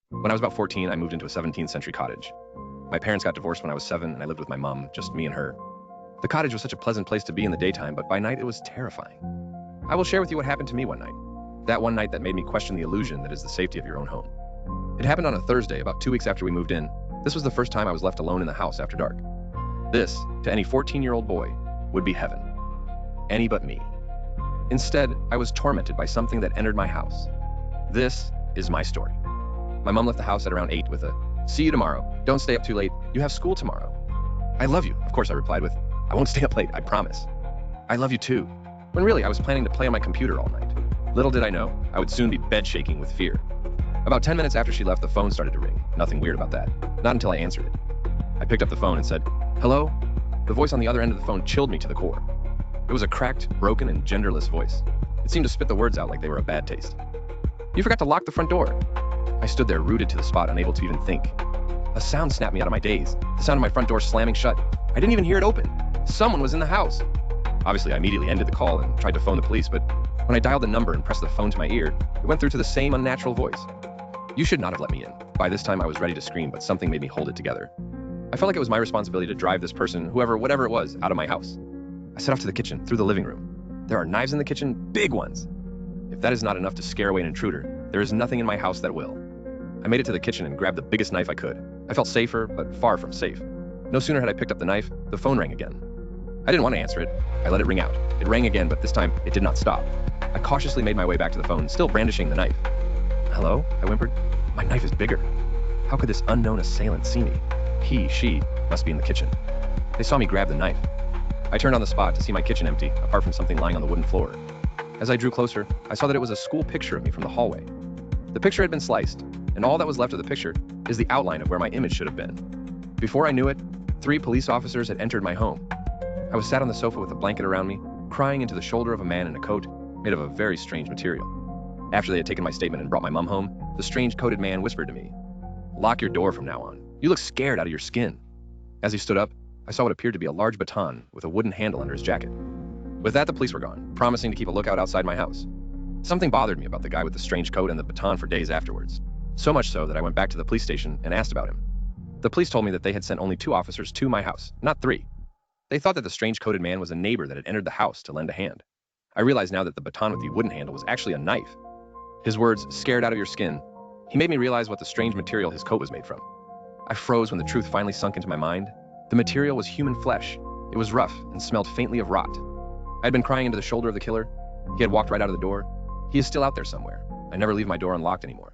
When I was about 14, I moved into a 17th century cottage. My parents got divorced when I was 7, and I lived with my mom, just me and her. The cottage was such a pleasant place to be in the daytime, but by night it was terrifying. I will share with you what happened to me one night. That one night that made me question the illusion that is the safety of your own home. It happened on a Thursday, about 2 weeks after we moved in. This was the first time I was left alone in the house after dark. This, to any 14-year-old boy, would be heaven. Any but me. Instead, I was tormented by something that entered my house. This is my story. My mom left the house at around 8 with a, "See you tomorrow. Don't stay up too late. You have school tomorrow." "I love you," of course I replied with, "I won't stay up late, I promise." "I love you too." When really I was planning to play on my computer all night. Little did I know, I would soon be bed shaking with fear. About 10 minutes after she left, the phone started to ring. Nothing weird about that. Not until I answered it. I picked up the phone and said, "Hello?" The voice on the other end of the phone chilled me to the core. It was a cracked, broken, and genderless voice. It seemed to spit the words out like they were a bad taste. "You forgot to lock the front door." I stood there rooted to the spot, unable to even think. A sound snapped me out of my daze. The sound of my front door slamming shut. I didn't even hear it open. Someone was in the house. Obviously, I immediately ended the call and tried to phone the police, but when I dialed the number and pressed the phone to my ear, it went through to the same unnatural voice. "You should not have let me in." By this time, I was ready to scream, but something made me hold it together. I felt like it was my responsibility to drive this person, whatever it was, out of my house. I set off to the kitchen, through the living room. There are knives in the kitchen, big ones. If that is not enough to scare away an intruder, there is nothing in my house that will. I made it to the kitchen and grabbed the biggest knife I could. I felt safer, but far from safe. No sooner had I picked up the knife, the phone rang again. I didn't want to answer it. I let it ring out. It rang again, but this time it did not stop. I cautiously made my way back to the phone, still brandishing the knife. "Hello?" I whimpered. "My knife is bigger. How could this unknown assailant see me? She must be in the kitchen." They saw me grab the knife. I turned on the spot to see my kitchen empty, apart from something lying on the wooden floor. As I drew closer, I saw that it was a school picture of me from the hallway. The picture had been sliced, and all that was left of the picture is the outline of where my image should have been. Before I knew it, 3 police officers had entered my home. I was sat on the sofa with a blanket around me, crying into the shoulder of a man in a coat made of a very strange material. After they had taken my statement and brought my mom home, the strange coated man whispered to me, "Lock your door from now on. You look scared out of your skin." As he stood up, I saw what appeared to be a large baton with a wooden handle under his jacket. With that, the police were gone, promising to keep a lookout outside my house. Something bothered me about the guy with the strange coat and the baton for days afterwards. So much so that I went back to the police station and asked about him. The police told me that they had sent only 2 officers to my house, not 3. They thought that the strange coated man was a neighbor that had entered the house to lend a hand. I realize now that the baton with the wooden handle was actually a knife. His words, "scared out of your skin," he made me realize what the strange material his coat was made from. I froze when the truth finally sunk into my mind. The material was human flesh. It was rough and smelled faintly of rot. I had been crying into the shoulder of the killer. He had walked right out of the door. He is still out there somewhere. I never leave my door unlocked anymore.